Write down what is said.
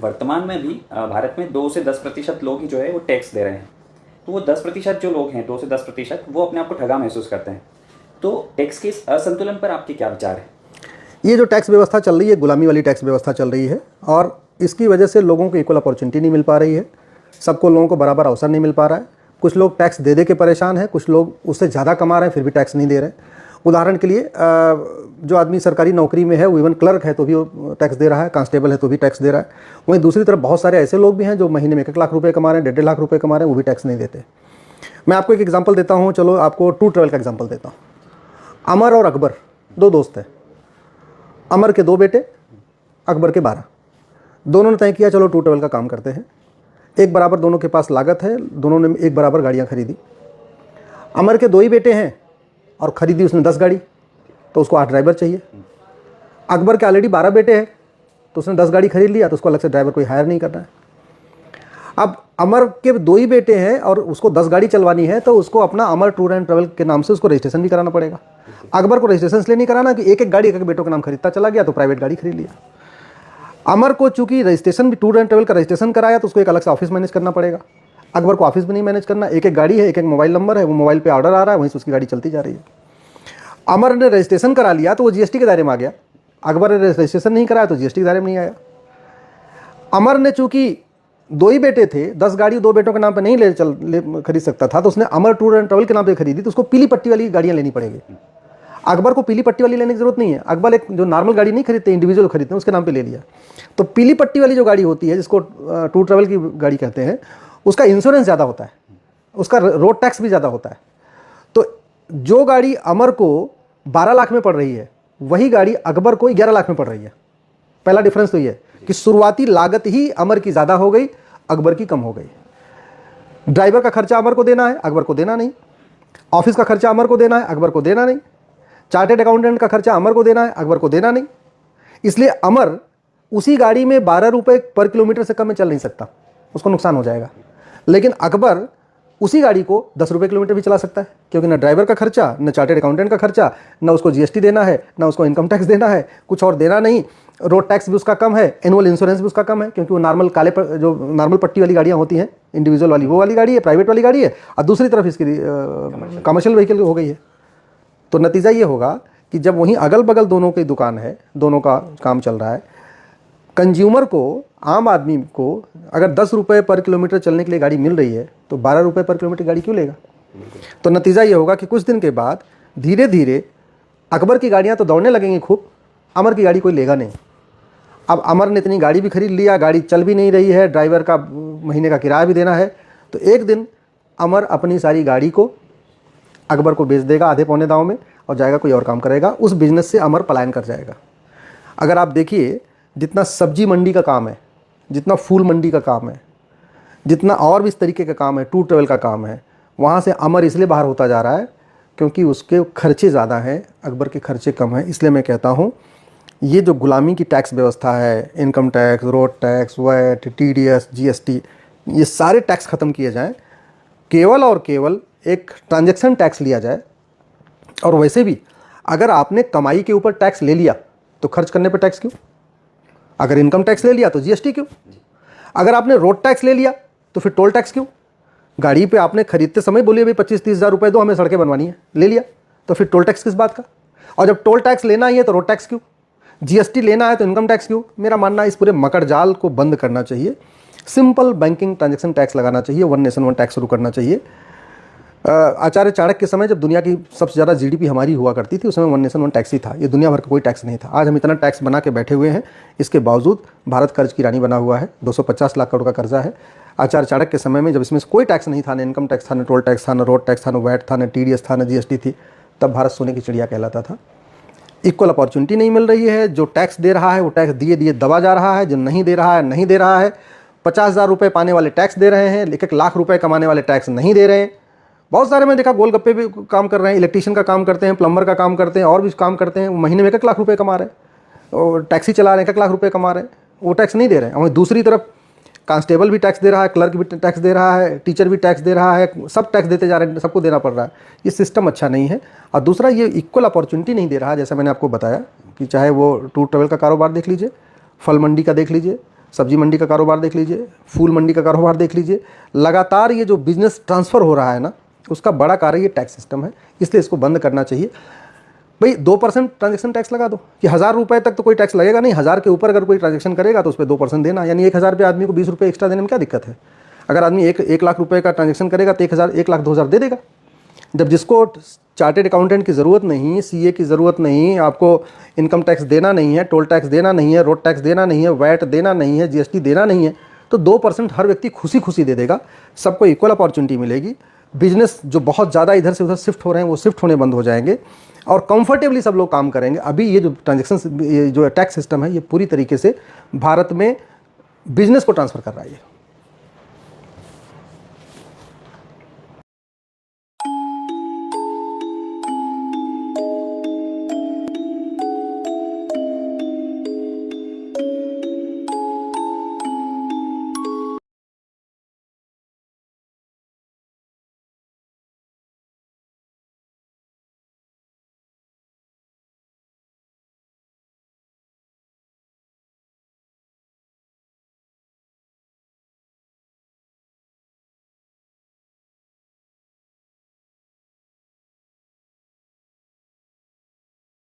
वर्तमान में भी भारत में 2 से 10% लोग ही जो है वो टैक्स दे रहे हैं। तो वो 10% जो लोग हैं, 2 से 10%, वो अपने आप को ठगा महसूस करते हैं। तो टैक्स के इस असंतुलन पर आपके क्या विचार हैं? ये जो टैक्स व्यवस्था चल रही है, गुलामी वाली टैक्स व्यवस्था चल रही है, और इसकी वजह से लोगों को इक्वल अपॉर्चुनिटी नहीं मिल पा रही है। सबको, लोगों को बराबर अवसर नहीं मिल पा रहा है। कुछ लोग टैक्स दे के परेशान हैं, कुछ लोग उससे ज़्यादा कमा रहे हैं फिर भी टैक्स नहीं दे रहे। उदाहरण के लिए, जो आदमी सरकारी नौकरी में है, वो इवन क्लर्क है तो भी वो टैक्स दे रहा है, कांस्टेबल है तो भी टैक्स दे रहा है। वहीं दूसरी तरफ बहुत सारे ऐसे लोग भी हैं जो महीने में 1 लाख रुपये कमा रहे हैं, 1.5 लाख रुपये कमा रहे हैं, वो भी टैक्स नहीं देते। मैं आपको एक एग्जांपल देता हूँ, चलो आपको टूर ट्रैवल का एग्जांपल देता हूँ। अमर और अकबर 2 दोस्त हैं। अमर के 2 बेटे, अकबर के 12। दोनों ने तय किया चलो टूर ट्रैवल का काम करते हैं। एक बराबर दोनों के पास लागत है, दोनों ने एक बराबर गाड़ियाँ खरीदी। अमर के 2 ही बेटे हैं और ख़रीदी उसने 10 गाड़ी, तो उसको 8 ड्राइवर चाहिए। अकबर के ऑलरेडी 12 बेटे हैं तो उसने 10 गाड़ी खरीद लिया, तो उसको अलग से ड्राइवर कोई हायर नहीं करना है। अब अमर के 2 ही बेटे हैं और उसको 10 गाड़ी चलवानी है, तो उसको अपना अमर टूर एंड ट्रैवल के नाम से उसको रजिस्ट्रेशन भी कराना पड़ेगा। अकबर को रजिस्ट्रेशन इसलिए नहीं कराना कि एक एक गाड़ी एक एक बेटों के नाम खरीदता चला गया, तो प्राइवेट गाड़ी खरीद लिया। अमर को चूंकि रजिस्ट्रेशन भी, टूर एंड ट्रैवल का रजिस्ट्रेशन कराया, तो उसको एक अलग से ऑफिस मैनेज करना पड़ेगा। अकबर को ऑफिस भी नहीं मैनेज करना, एक एक गाड़ी है, एक एक मोबाइल नंबर है, वो मोबाइल पे ऑर्डर आ रहा है, वहीं से उसकी गाड़ी चलती जा रही है। अमर ने रजिस्ट्रेशन करा लिया तो वो जीएसटी के दायरे में आ गया, अकबर ने रजिस्ट्रेशन नहीं कराया तो जीएसटी के दायरे में नहीं आया। अमर ने चूंकि 2 ही बेटे थे, 10 गाड़ी 2 बेटों के नाम पे नहीं खरीद सकता था, तो उसने अमर टूर एंड ट्रैवल के नाम पे खरीदी, तो उसको पीली पट्टी वाली गाड़ियाँ लेनी पड़ेगी। अकबर को पीली पट्टी वाली लेने की जरूरत नहीं है, अकबर एक जो नॉर्मल गाड़ी नहीं खरीदते, इंडिविजुअल खरीदते हैं, उसके नाम पे ले लिया। तो पीली पट्टी वाली जो गाड़ी होती है, जिसको टूर ट्रैवल की गाड़ी कहते हैं, उसका इंश्योरेंस ज़्यादा होता है, उसका रोड टैक्स भी ज़्यादा होता है। तो जो गाड़ी अमर को 12 लाख में पड़ रही है, वही गाड़ी अकबर को 11 लाख में पड़ रही है। पहला डिफरेंस तो ये है कि शुरुआती लागत ही अमर की ज़्यादा हो गई, अकबर की कम हो गई। ड्राइवर का खर्चा अमर को देना है, अकबर को देना नहीं। ऑफिस का खर्चा अमर को देना है, अकबर को देना नहीं। चार्टेड अकाउंटेंट का खर्चा अमर को देना है, अकबर को देना नहीं। इसलिए अमर उसी गाड़ी में 12 रुपये पर किलोमीटर से कम में चल नहीं सकता, उसको नुकसान हो जाएगा। लेकिन अकबर उसी गाड़ी को 10 रुपये किलोमीटर भी चला सकता है, क्योंकि ना ड्राइवर का खर्चा, ना चार्टेड अकाउंटेंट का खर्चा, ना उसको जीएसटी देना है, ना उसको इनकम टैक्स देना है, कुछ और देना नहीं। रोड टैक्स भी उसका कम है, एनुअल इंश्योरेंस भी उसका कम है, क्योंकि वो नॉर्मल जो नॉर्मल पट्टी वाली गाड़ियाँ होती हैं, इंडिविजुअल वाली, वो वाली गाड़ी है, प्राइवेट वाली गाड़ी है, और दूसरी तरफ इसकी कमर्शियल व्हीकल हो गई है। तो नतीजा ये होगा कि जब वहीं अगल बगल दोनों की दुकान है, दोनों का काम चल रहा है, कंज्यूमर को, आम आदमी को अगर 10 रुपये पर किलोमीटर चलने के लिए गाड़ी मिल रही है, तो 12 रुपये पर किलोमीटर गाड़ी क्यों लेगा? तो नतीजा ये होगा कि कुछ दिन के बाद धीरे धीरे अकबर की गाड़ियाँ तो दौड़ने लगेंगी खूब, अमर की गाड़ी कोई लेगा नहीं। अब अमर ने इतनी गाड़ी भी खरीद लिया, गाड़ी चल भी नहीं रही है, ड्राइवर का महीने का किराया भी देना है, तो एक दिन अमर अपनी सारी गाड़ी को अकबर को बेच देगा आधे पौने दांव में, और जाएगा कोई और काम करेगा। उस बिजनेस से अमर पलायन कर जाएगा। अगर आप देखिए, जितना सब्जी मंडी का काम है, जितना फूल मंडी का काम है, जितना और भी इस तरीके का काम है, टूर ट्रैवल का काम है, वहाँ से अमर इसलिए बाहर होता जा रहा है क्योंकि उसके खर्चे ज़्यादा हैं, अकबर के खर्चे कम हैं। इसलिए मैं कहता हूँ, ये जो गुलामी की टैक्स व्यवस्था है, income tax, road tax, VAT, TDS, GST, ये सारे टैक्स ख़त्म किए जाएँ, केवल और केवल एक ट्रांजैक्शन टैक्स लिया जाए। और वैसे भी अगर आपने कमाई के ऊपर टैक्स ले लिया तो खर्च करने पर टैक्स क्यों? अगर इनकम टैक्स ले लिया तो जीएसटी क्यों? अगर आपने रोड टैक्स ले लिया तो फिर टोल टैक्स क्यों? गाड़ी पे आपने खरीदते समय बोलिए भाई 25-30 हज़ार रुपये दो, हमें सड़कें बनवानी है, ले लिया, तो फिर टोल टैक्स किस बात का? और जब टोल टैक्स लेना ही है तो रोड टैक्स क्यों? जीएसटी लेना है तो इनकम टैक्स क्यों? मेरा मानना है इस पूरे मकर जाल को बंद करना चाहिए। सिंपल बैंकिंग ट्रांजैक्शन टैक्स लगाना चाहिए, वन नेशन वन टैक्स शुरू करना चाहिए। आचार्य चाणक्य के समय जब दुनिया की सबसे ज़्यादा जीडीपी हमारी हुआ करती थी, उस समय वन नेशन वन टैक्स ही था, ये दुनिया भर का कोई टैक्स नहीं था। आज हम इतना टैक्स बना के बैठे हुए हैं, इसके बावजूद भारत कर्ज की रानी बना हुआ है, 250 लाख करोड़ का कर्जा है। आचार्य चाणक्य के समय में जब इसमें कोई टैक्स नहीं था, न इनकम टैक्स था, न टोल टैक्स था, न रोड टैक्स था, न वैट था, न टीडीएस था, न जीएसटी थी, तब भारत सोने की चिड़िया कहलाता था। इक्वल अपॉर्चुनिटी नहीं मिल रही है, जो टैक्स दे रहा है वो टैक्स दिए दिए दबा जा रहा है, जो नहीं दे रहा है नहीं दे रहा है। 50,000 रुपये पाने वाले टैक्स दे रहे हैं, 1 लाख रुपये कमाने वाले टैक्स नहीं दे रहे हैं। बहुत सारे मैं देखा गोलगप्पे भी काम कर रहे हैं, इलेक्ट्रीशियन का काम करते हैं, प्लम्बर का काम करते हैं, और भी काम करते हैं, महीने में 1 लाख रुपये कमा रहे हैं, और टैक्सी चला रहे हैं, 1 लाख रुपये कमा रहे हैं, वो टैक्स नहीं दे रहे हैं। और दूसरी तरफ कांस्टेबल भी टैक्स दे रहा है, क्लर्क भी टैक्स दे रहा है, टीचर भी टैक्स दे रहा है, सब टैक्स देते जा रहे हैं, सबको देना पड़ रहा है। ये सिस्टम अच्छा नहीं है। और दूसरा, ये इक्वल अपॉर्चुनिटी नहीं दे रहा है। जैसा मैंने आपको बताया कि चाहे वो टूर ट्रैवल का कारोबार देख लीजिए, फल मंडी का देख लीजिए, सब्जी मंडी का कारोबार देख लीजिए, फूल मंडी का कारोबार देख लीजिए, लगातार ये जो बिजनेस ट्रांसफ़र हो रहा है ना, उसका बड़ा कारण ये टैक्स सिस्टम है। इसलिए इसको बंद करना चाहिए। भाई 2% ट्रांजैक्शन टैक्स लगा दो कि 1000 रुपये तक तो कोई टैक्स लगेगा नहीं, 1000 के ऊपर अगर कोई ट्रांजैक्शन करेगा तो उस पर 2% देना, यानी 1000 पे आदमी को 20 रुपये एक्स्ट्रा देने में क्या दिक्कत है। अगर आदमी 1 लाख रुपए का ट्रांजैक्शन करेगा तो 1 लाख 2,000 दे देगा। जब जिसको चार्टेड अकाउंटेंट की ज़रूरत नहीं, सीए की ज़रूरत नहीं, आपको इनकम टैक्स देना नहीं है, टोल टैक्स देना नहीं है, रोड टैक्स देना नहीं है, वैट देना नहीं है, जीएसटी देना नहीं है, तो 2% हर व्यक्ति खुशी खुशी दे देगा। सबको इक्वल अपॉर्चुनिटी मिलेगी। बिजनेस जो बहुत ज़्यादा इधर से उधर शिफ्ट हो रहे हैं वो शिफ्ट होने बंद हो जाएंगे और कंफर्टेबली सब लोग काम करेंगे। अभी ये जो ट्रांजैक्शन, ये जो टैक्स सिस्टम है, ये पूरी तरीके से भारत में बिजनेस को ट्रांसफ़र कर रहा है।